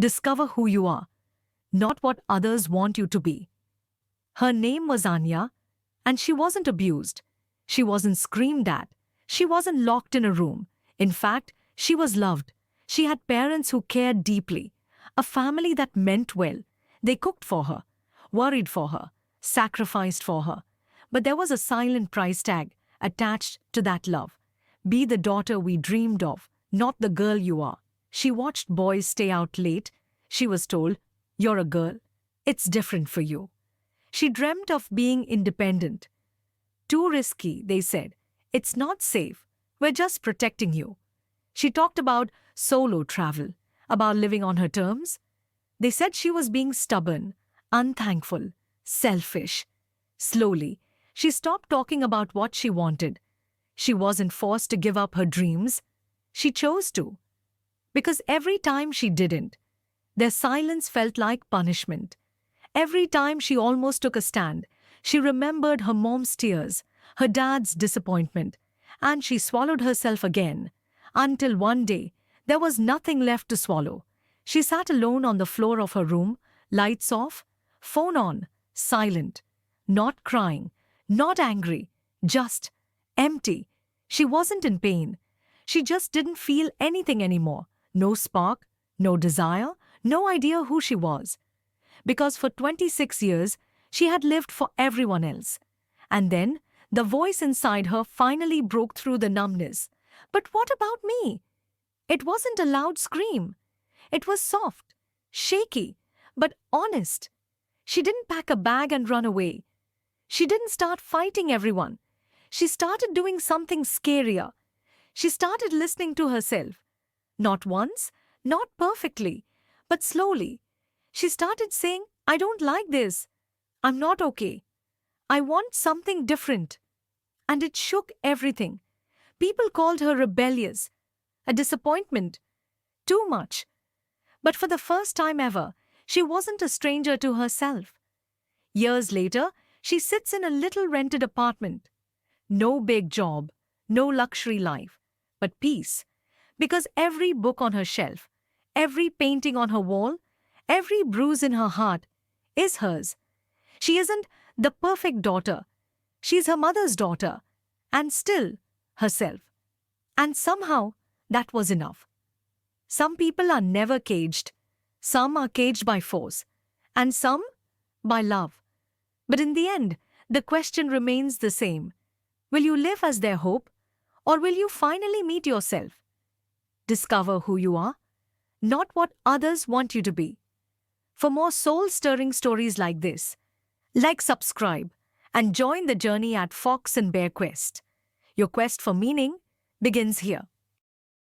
Discover who you are, not what others want you to be. Her name was Anya, and she wasn't abused. She wasn't screamed at. She wasn't locked in a room. In fact, she was loved. She had parents who cared deeply, a family that meant well. They cooked for her, worried for her, sacrificed for her. But there was a silent price tag attached to that love. Be the daughter we dreamed of, not the girl you are. She watched boys stay out late. She was told, "You're a girl. It's different for you." She dreamt of being independent. "Too risky," they said. "It's not safe. We're just protecting you." She talked about solo travel, about living on her terms. They said she was being stubborn, unthankful, selfish. Slowly, she stopped talking about what she wanted. She wasn't forced to give up her dreams. She chose to. Because every time she didn't, their silence felt like punishment. Every time she almost took a stand, she remembered her mom's tears, her dad's disappointment, and she swallowed herself again, until one day there was nothing left to swallow. She sat alone on the floor of her room, lights off, phone on, silent, not crying, not angry, just empty. She wasn't in pain. She just didn't feel anything anymore. No spark, no desire, no idea who she was. Because for 26 years, she had lived for everyone else. And then, the voice inside her finally broke through the numbness. "But what about me?" It wasn't a loud scream. It was soft, shaky, but honest. She didn't pack a bag and run away. She didn't start fighting everyone. She started doing something scarier. She started listening to herself. Not once, not perfectly, but slowly. She started saying, "I don't like this. I'm not okay. I want something different." And it shook everything. People called her rebellious, a disappointment, too much. But for the first time ever, she wasn't a stranger to herself. Years later, she sits in a little rented apartment. No big job, no luxury life, but peace. Because every book on her shelf, every painting on her wall, every bruise in her heart is hers. She isn't the perfect daughter. She's her mother's daughter, and still herself. And somehow, that was enough. Some people are never caged. Some are caged by force, and some by love. But in the end, the question remains the same. Will you live as their hope, or will you finally meet yourself? Discover who you are, not what others want you to be. For more soul-stirring stories like this, like, subscribe, and join the journey at Fox and Bear Quest. Your quest for meaning begins here.